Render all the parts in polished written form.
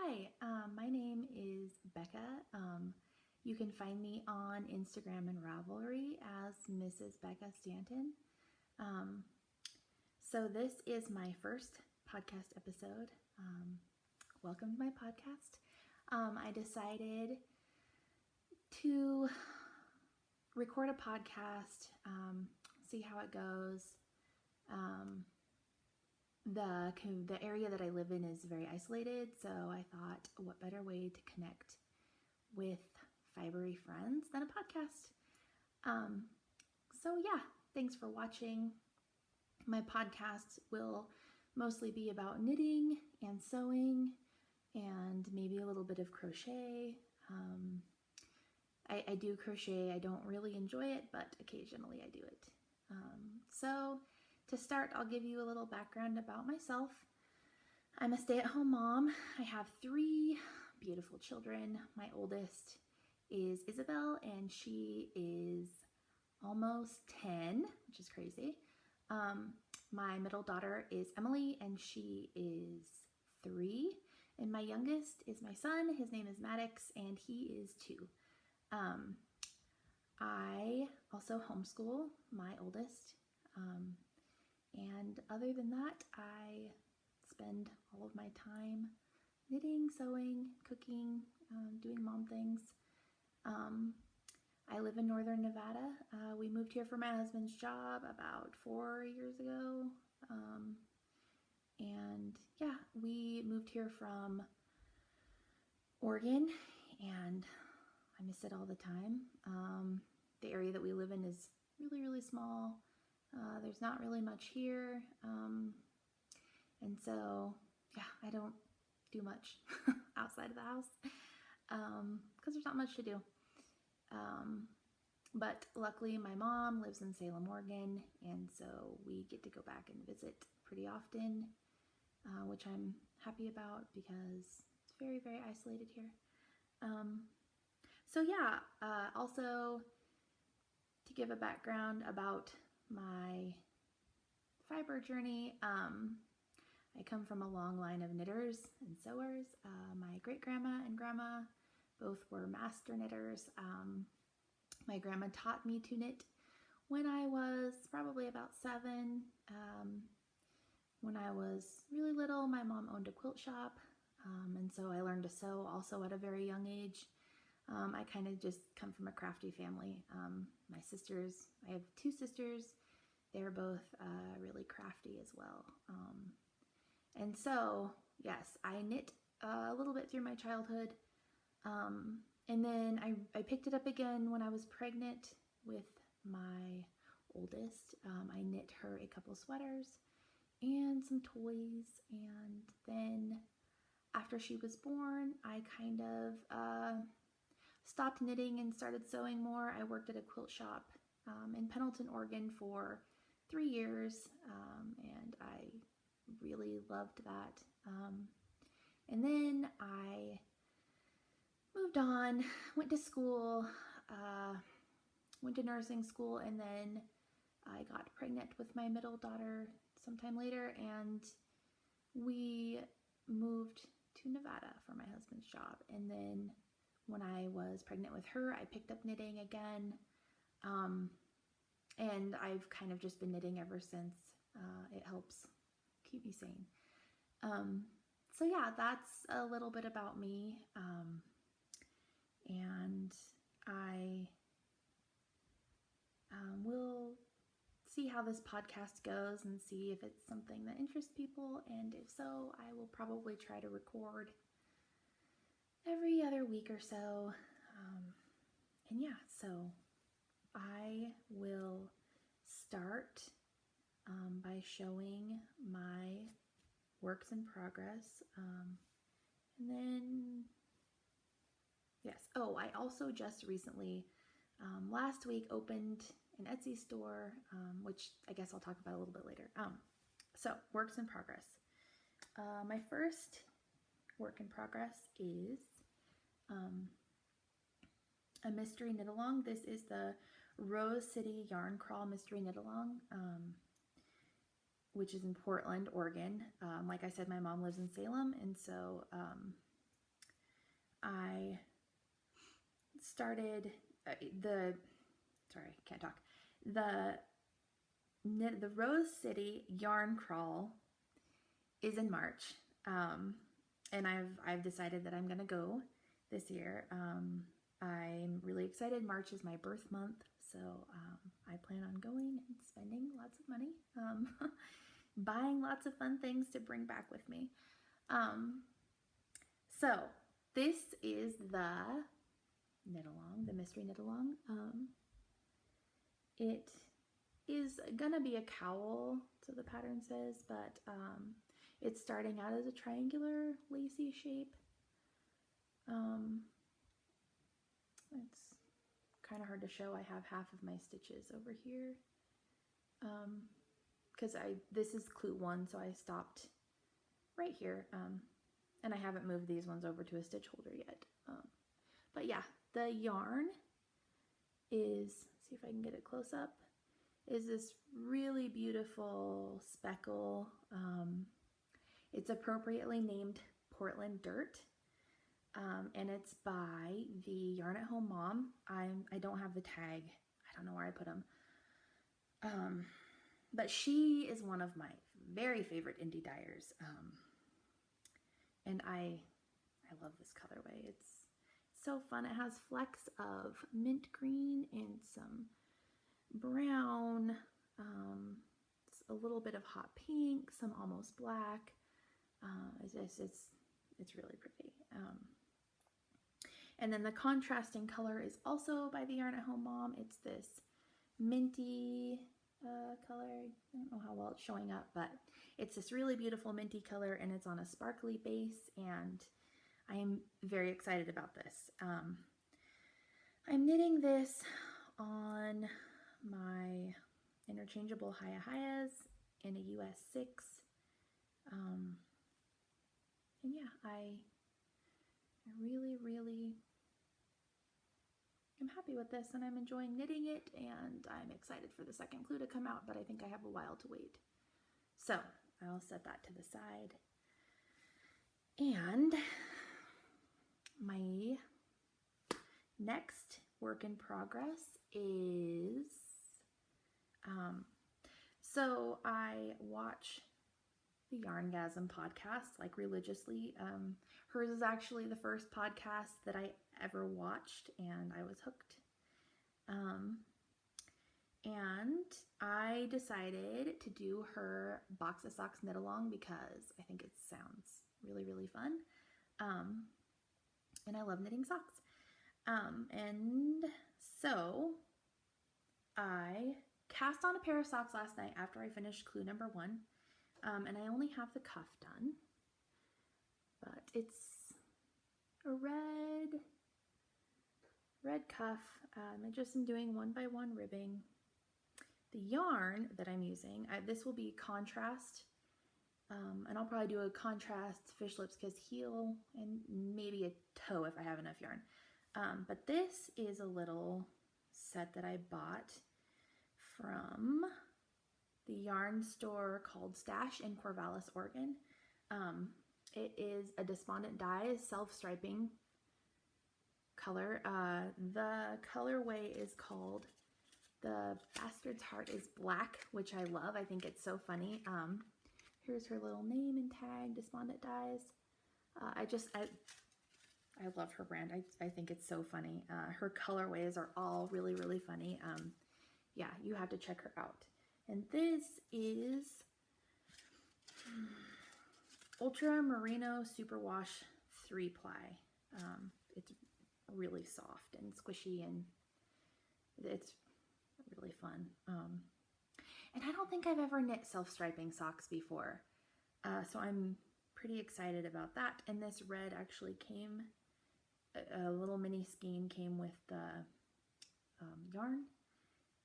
Hi, my name is Becca. You can find me on Instagram and Ravelry as Mrs. Becca Stanton. Um, so this is my first podcast episode. Welcome to my podcast. I decided to record a podcast, see how it goes. The area that I live in is very isolated, so I thought, what better way to connect with fibery friends than a podcast? So yeah, thanks for watching. My podcast will mostly be about knitting and sewing and maybe a little bit of crochet. I do crochet. I don't really enjoy it, but occasionally I do it. So to start, I'll give you a little background about myself. I'm a stay-at-home mom. I have 3 beautiful children. My oldest is Isabel, and she is almost 10, which is crazy. My middle daughter is Emily, and she is 3. And my youngest is my son. His name is Maddox, and he is 2. I also homeschool my oldest. And other than that, I spend all of my time knitting, sewing, cooking, doing mom things. I live in northern Nevada. We moved here for my husband's job about 4 years ago. And yeah, we moved here from Oregon, and I miss it all the time. The area that we live in is really, really small. There's not really much here. And so, yeah, I don't do much outside of the house because there's not much to do. But luckily my mom lives in Salem, Oregon, and so we get to go back and visit pretty often, which I'm happy about because it's very, very isolated here. So yeah, also to give a background about my fiber journey, I come from a long line of knitters and sewers. My great-grandma and grandma both were master knitters. My grandma taught me to knit when I was probably about 7. When I was really little, my mom owned a quilt shop, and so I learned to sew also at a very young age. I kind of just come from a crafty family. My sisters, I have 2 sisters. They're both really crafty as well. And so, yes, I knit a little bit through my childhood. And then I picked it up again when I was pregnant with my oldest. I knit her a couple sweaters and some toys. And then after she was born, I kind of stopped knitting and started sewing more. I worked at a quilt shop in Pendleton, Oregon for 3 years, and I really loved that. And then I moved on, went to school, went to nursing school, and then I got pregnant with my middle daughter sometime later, and we moved to Nevada for my husband's job. And then when I was pregnant with her, I picked up knitting again, and I've kind of just been knitting ever since. It helps keep me sane. So yeah, that's a little bit about me, and I will see how this podcast goes and see if it's something that interests people, and if so, I will probably try to record every other week or so. And yeah, so I will start by showing my works in progress, and then yes, oh, I also just recently last week opened an Etsy store, which I guess I'll talk about a little bit later. So works in progress. My first work in progress is a mystery knit along. This is the Rose City Yarn Crawl Mystery Knit Along, which is in Portland, Oregon. Like I said, my mom lives in Salem, and so I started sorry, can't talk. The Rose City Yarn Crawl is in March, and I've decided that I'm gonna go this year. I'm really excited. March is my birth month, so I plan on going and spending lots of money, buying lots of fun things to bring back with me. So this is the knit along, the mystery knit along. It is gonna be a cowl, so the pattern says, but it's starting out as a triangular lacy shape. It's kind of hard to show. I have half of my stitches over here because this is clue 1, so I stopped right here, and I haven't moved these ones over to a stitch holder yet. But yeah, the yarn is, see if I can get it close up, is this really beautiful speckle. It's appropriately named Portland Dirt, and it's by the Yarn at Home Mom. I don't have the tag. I don't know where I put them. But she is one of my very favorite indie dyers, and I love this colorway. It's so fun. It has flecks of mint green and some brown, a little bit of hot pink, some almost black. It's really pretty. And then the contrasting color is also by the Yarn at Home Mom. It's this minty color. I don't know how well it's showing up, but it's this really beautiful minty color, and it's on a sparkly base, and I am very excited about this. I'm knitting this on my interchangeable Hayas in a US 6. And yeah, I really am happy with this, and I'm enjoying knitting it, and I'm excited for the second clue to come out, but I think I have a while to wait. So I'll set that to the side. And my next work in progress is, so I watch the Yarngasm podcast like religiously. Hers is actually the first podcast that I ever watched, and I was hooked. And I decided to do her box of socks knit along because I think it sounds really fun. And I love knitting socks. And so I cast on a pair of socks last night after I finished clue number 1. And I only have the cuff done, but it's a red cuff. I just am doing 1 by 1 ribbing. The yarn that I'm using, this will be contrast, and I'll probably do a contrast fish lips kiss heel and maybe a toe if I have enough yarn. But this is a little set that I bought from the yarn store called Stash in Corvallis, Oregon. It is a Despondent Dyes self-striping color. The colorway is called The Bastard's Heart is Black, which I love. I think it's so funny. Here's her little name and tag, Despondent Dyes. I love her brand. I think it's so funny. Her colorways are all really funny. Yeah, you have to check her out. And this is Ultra Merino Superwash 3-ply. It's really soft and squishy, and it's really fun. And I don't think I've ever knit self-striping socks before, so I'm pretty excited about that. And this red actually came, a little mini skein came with the yarn.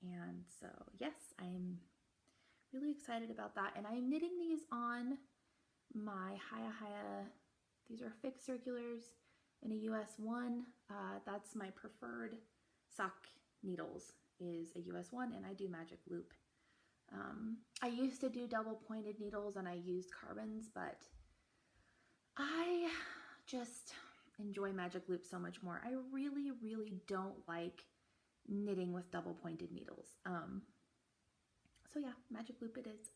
And so, yes, I'm really excited about that. And I'm knitting these on my Haya. These are fixed circulars in a US 1. That's my preferred sock needles, is a US 1, and I do magic loop. I used to do double pointed needles and I used carbons, but I enjoy magic loop so much more. I really, really don't like knitting with double pointed needles. So yeah, magic loop it is,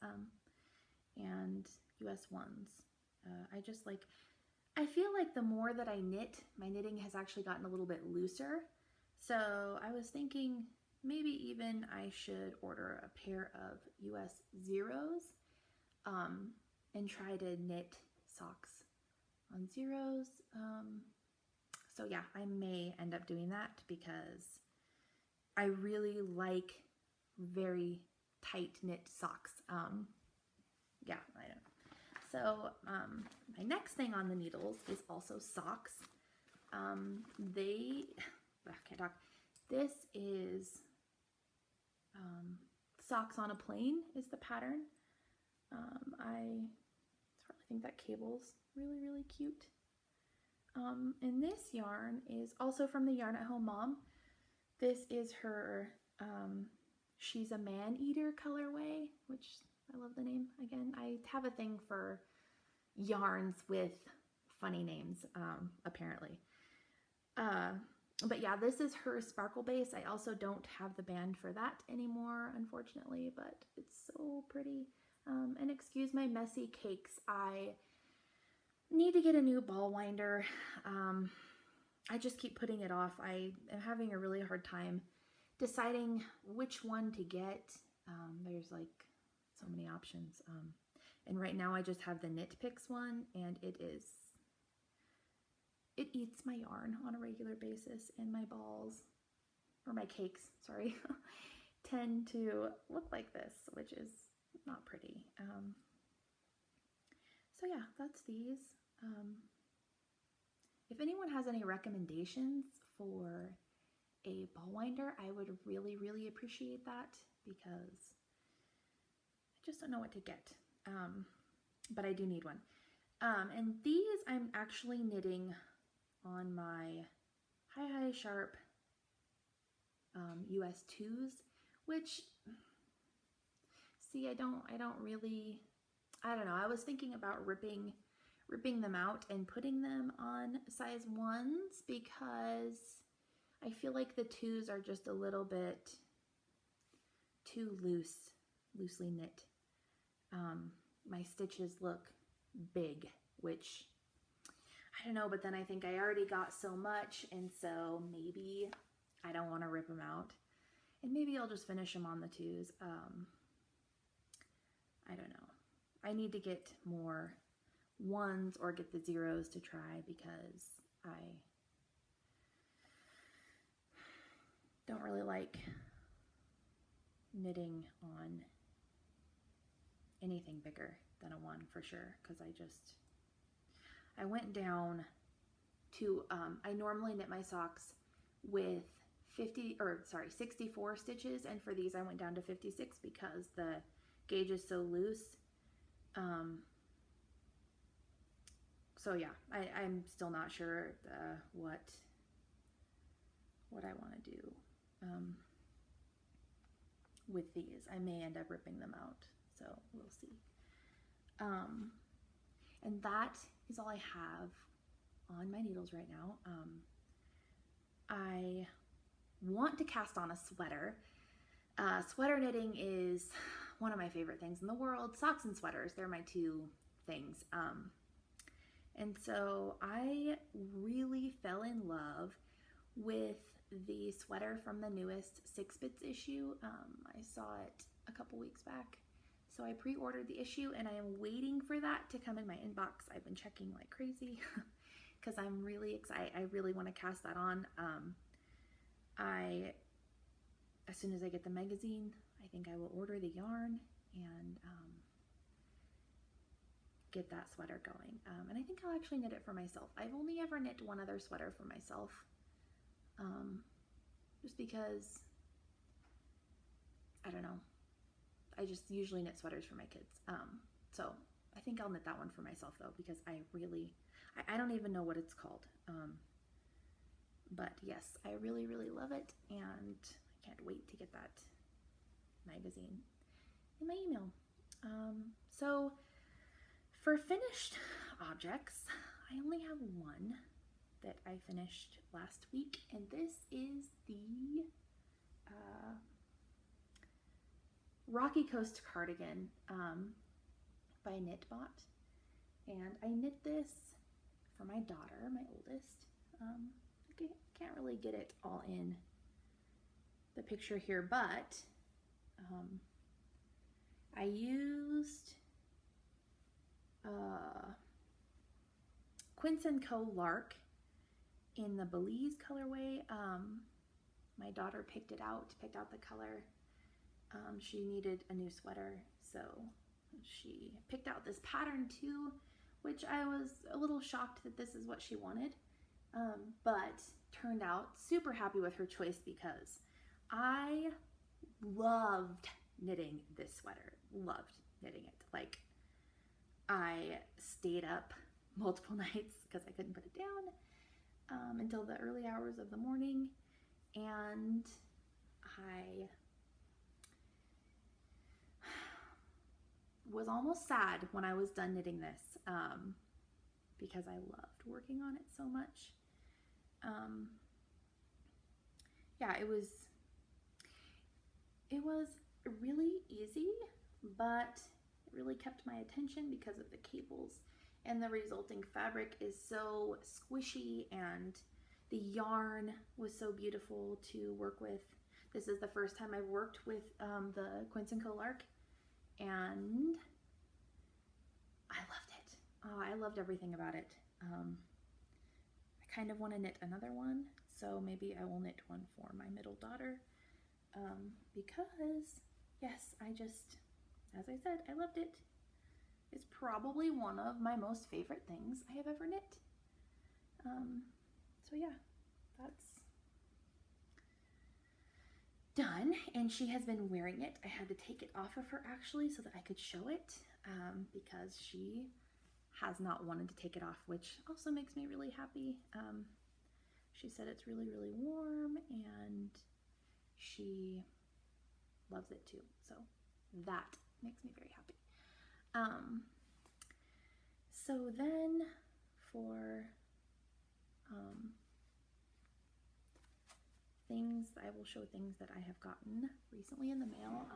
and US ones. I just like, I feel like the more that I knit, my knitting has actually gotten a little bit looser. So I was thinking maybe even I should order a pair of US zeros, and try to knit socks on zeros. So yeah, I may end up doing that because I really like very tight knit socks. Yeah, I don't. So my next thing on the needles is also socks. I can't talk. This is socks on a plane is the pattern. I think that cable's really, really cute. And this yarn is also from the Yarn at Home Mom. This is her She's a Man-Eater colorway, which I love the name. Again, I have a thing for yarns with funny names, apparently. But yeah, this is her sparkle base. I also don't have the band for that anymore, unfortunately, but it's so pretty. And excuse my messy cakes. I need to get a new ball winder. I just keep putting it off. I am having a really hard time deciding which one to get. There's like so many options. And right now I just have the Knit Picks one, and it eats my yarn on a regular basis, and my balls, or my cakes, sorry, tend to look like this, which is not pretty. So yeah, that's these. If anyone has any recommendations for a ball winder, I would really, really appreciate that, because I just don't know what to get. But I do need one. And these I'm actually knitting on my High Sharp US 2s, which, see, I don't really, I don't know. I was thinking about ripping them out and putting them on size 1s, because I feel like the 2s are just a little bit too loosely knit. My stitches look big, which I don't know, but then I think I already got so much, and so maybe I don't want to rip them out, and maybe I'll just finish them on the 2s. I don't know. I need to get more 1s or get the 0s to try, because I don't really like knitting on anything bigger than a 1 for sure, because I went down to, I normally knit my socks with 64 stitches, and for these I went down to 56 because the gauge is so loose. So yeah, I'm still not sure what I want to do with these. I may end up ripping them out, so we'll see. And that is all I have on my needles right now. I want to cast on a sweater. Sweater knitting is one of my favorite things in the world. Socks and sweaters, they're my two things. And so I really fell in love with the sweater from the newest 6 Bits issue. I saw it a couple weeks back. So I pre-ordered the issue, and I am waiting for that to come in my inbox. I've been checking like crazy because I'm really excited. I really want to cast that on. As soon as I get the magazine, I think I will order the yarn and get that sweater going. And I think I'll actually knit it for myself. I've only ever knit one other sweater for myself, just because, I don't know. I just usually knit sweaters for my kids. So I think I'll knit that one for myself though, because I don't even know what it's called. But yes, I really, really love it, and I can't wait to get that magazine in my email. So for finished objects, I only have one. that I finished last week, and this is the Rocky Coast cardigan by Knitbot, and I knit this for my daughter, my oldest. I can't really get it all in the picture here, but I used Quince & Co. Lark in the Belize colorway. My daughter picked out the color. She needed a new sweater, so she picked out this pattern too, which I was a little shocked that this is what she wanted, but turned out super happy with her choice because I loved knitting this sweater. Loved knitting it. Like, I stayed up multiple nights because I couldn't put it down until the early hours of the morning, and I was almost sad when I was done knitting this because I loved working on it so much. Yeah, it was really easy, but it really kept my attention because of the cables, and the resulting fabric is so squishy, and the yarn was so beautiful to work with. This is the first time I've worked with the Quince & Co. Lark, and I loved it. Oh, I loved everything about it. I kind of want to knit another one, so maybe I will knit one for my middle daughter, because yes, as I said, I loved it. It's probably one of my most favorite things I have ever knit. So yeah, that's done, and she has been wearing it. I had to take it off of her actually so that I could show it, because she has not wanted to take it off, which also makes me really happy. She said it's really, really warm, and she loves it too, so that makes me very happy. So then for things, I will show things that I have gotten recently in the mail.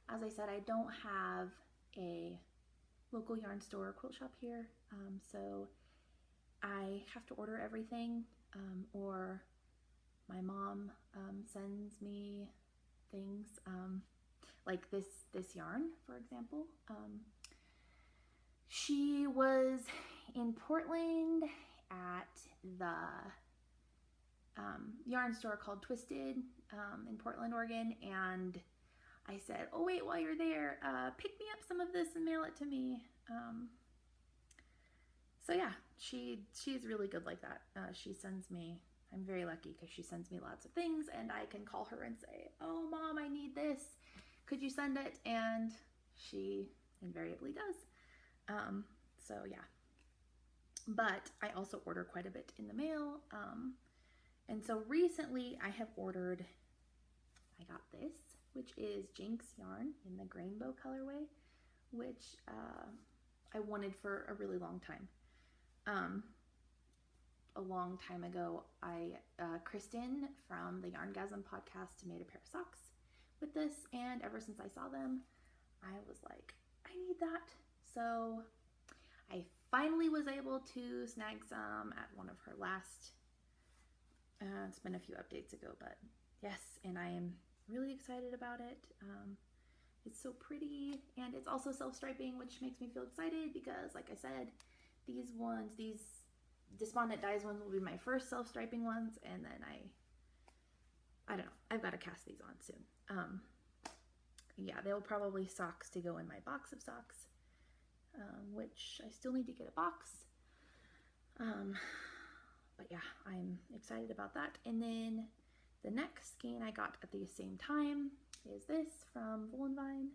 As I said, I don't have a local yarn store or quilt shop here, so I have to order everything, or my mom sends me things, like this yarn, for example. She was in Portland at the yarn store called Twisted in Portland, Oregon, and I said, oh wait, while you're there, pick me up some of this and mail it to me. So yeah, she's really good like that. She sends me, I'm very lucky because she sends me lots of things, and I can call her and say, oh mom, I need this, could you send it? And she invariably does. So yeah, but I also order quite a bit in the mail. And so recently I have ordered, I got this, which is Jinx yarn in the Grainbow colorway, which I wanted for a really long time. A long time ago, Kristen from the Yarngasm podcast made a pair of socks with this, and ever since I saw them, I was like, I need that. So I finally was able to snag some at one of her last, it's been a few updates ago, but yes, and I am really excited about it. It's so pretty, and it's also self-striping, which makes me feel excited because, like I said, these Despondent Dyes ones will be my first self-striping ones, and then I don't know, I've got to cast these on soon. Yeah, they'll probably socks to go in my box of socks, which I still need to get a box. But yeah, I'm excited about that. And then the next skein I got at the same time is this from Vine,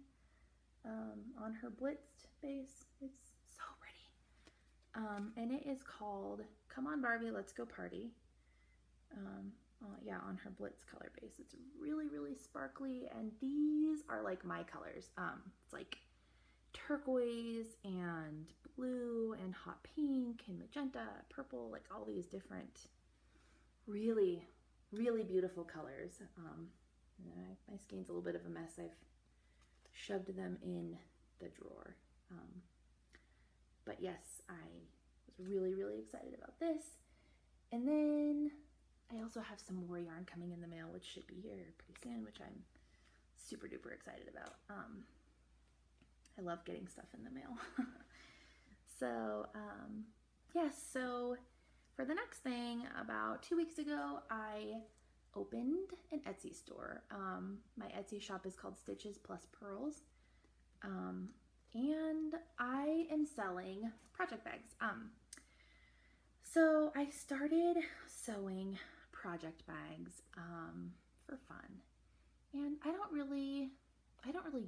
on her blitzed base. It's so pretty. And it is called Come On Barbie, Let's Go Party. Yeah, on her blitz color base. It's really, really sparkly, and these are like my colors. It's like turquoise and blue and hot pink and magenta, purple, like all these different really, really beautiful colors. My skein's a little bit of a mess. I've shoved them in the drawer. But yes, I was really, really excited about this. And then I also have some more yarn coming in the mail, which should be here pretty soon, which I'm super duper excited about. I love getting stuff in the mail. So, yes, so for the next thing, about 2 weeks ago, I opened an Etsy store. My Etsy shop is called stitches+purls. And I am selling project bags. So I started sewing project bags for fun, and I don't really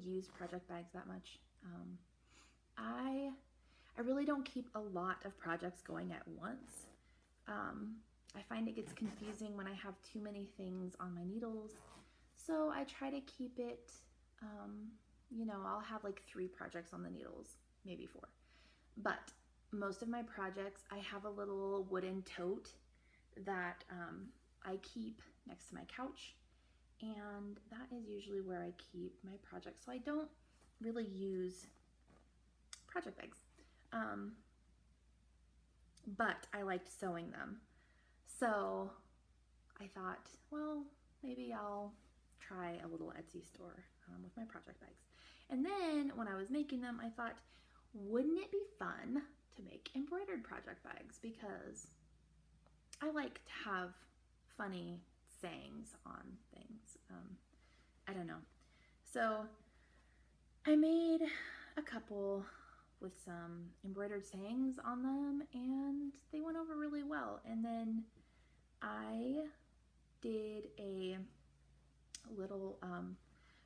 use project bags that much. I really don't keep a lot of projects going at once. I find it gets confusing when I have too many things on my needles, so I try to keep it, you know, I'll have like 3 projects on the needles, maybe 4. But most of my projects, I have a little wooden tote that I keep next to my couch, and that is usually where I keep my projects. So I don't really use project bags, but I liked sewing them. So I thought, well, maybe I'll try a little Etsy store with my project bags. And then when I was making them, I thought, wouldn't it be fun to make embroidered project bags? Because I like to have funny sayings on things. I don't know. So I made a couple with some embroidered sayings on them, and they went over really well. And then I did a little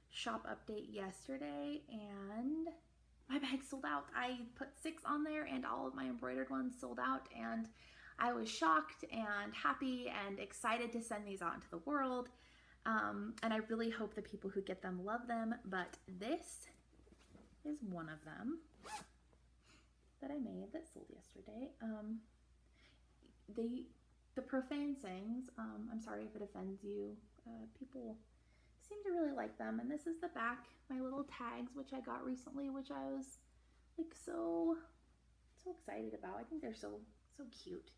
shop update yesterday, and my bag sold out. I put 6 on there, and all of my embroidered ones sold out, and I was shocked and happy and excited to send these out into the world. And I really hope the people who get them love them, but this is one of them that I made that sold yesterday. The profane sayings, I'm sorry if it offends you, people seem to really like them. And this is the back, my little tags, which I got recently, which I was like so excited about. I think they're so cute.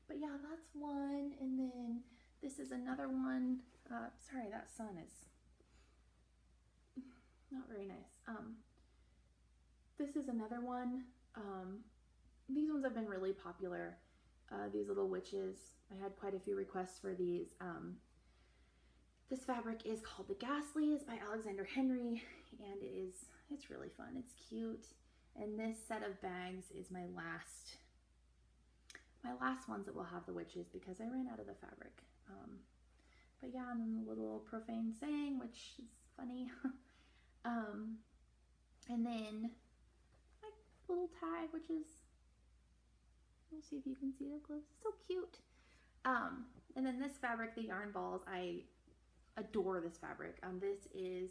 But yeah, that's one. And then this is another one. Sorry, that sun is not very nice. This is another one. These ones have been really popular. These little witches. I had quite a few requests for these. This fabric is called The Ghastlies by Alexander Henry, and it's really fun. It's cute. And this set of bags is my last ones that will have the witches, because I ran out of the fabric. But yeah, and then the little profane saying, which is funny. And then my little tag, which is, let's see if you can see it up close. It's so cute. And then this fabric, the yarn balls, I adore this fabric. This is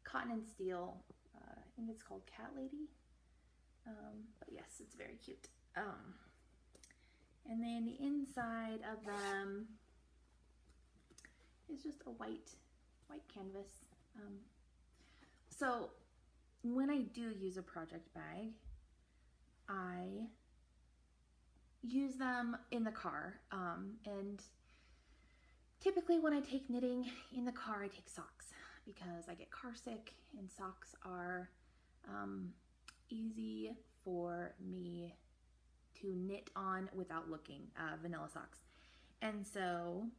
cotton and steel. I think it's called Cat Lady. But yes, it's very cute. And then the inside of them is just a white canvas. So when I do use a project bag, I use them in the car. And typically when I take knitting in the car, I take socks, because I get car sick, and socks are easy for me to knit on without looking, vanilla socks. And so,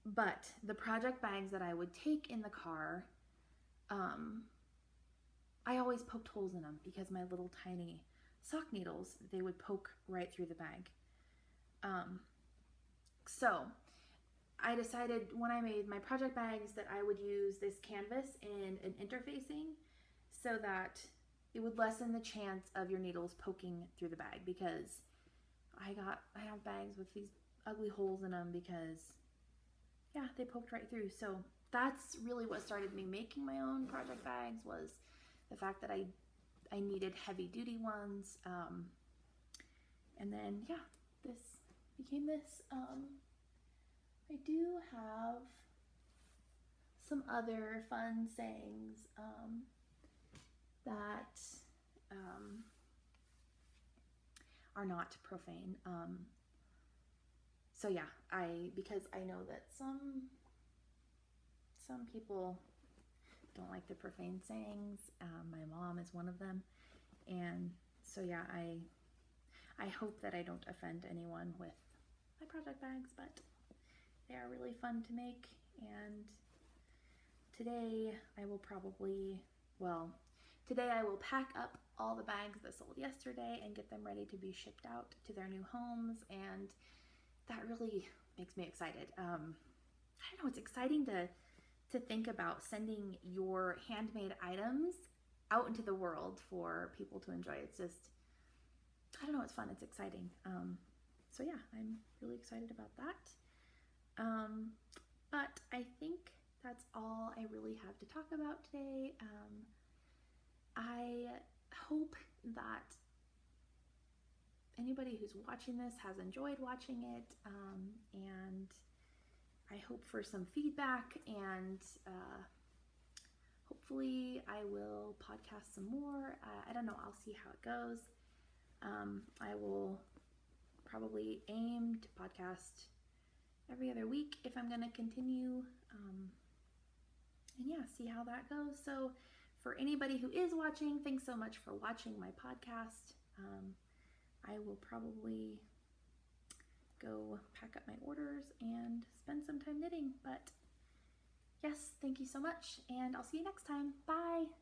but the project bags that I would take in the car, I always poked holes in them, because my little tiny sock needles, they would poke right through the bag. So I decided when I made my project bags that I would use this canvas in an interfacing, so that it would lessen the chance of your needles poking through the bag, because I have bags with these ugly holes in them, because yeah, they poked right through. So that's really what started me making my own project bags, was the fact that I needed heavy duty ones. And then, yeah, this became this. I do have some other fun sayings that are not profane. So yeah, because I know that some people don't like the profane sayings. My mom is one of them, and so yeah, I hope that I don't offend anyone with my project bags, but they are really fun to make. And today I will pack up all the bags that sold yesterday and get them ready to be shipped out to their new homes, and that really makes me excited. I don't know, it's exciting to think about sending your handmade items out into the world for people to enjoy. It's just, I don't know, it's fun, it's exciting. So yeah, I'm really excited about that. But I think that's all I really have to talk about today. I hope that anybody who's watching this has enjoyed watching it, and I hope for some feedback, and hopefully I will podcast some more. I don't know, I'll see how it goes. I will probably aim to podcast every other week if I'm going to continue, and yeah, see how that goes. So for anybody who is watching, thanks so much for watching my podcast. I will probably go pack up my orders and spend some time knitting, but yes, thank you so much, and I'll see you next time. Bye!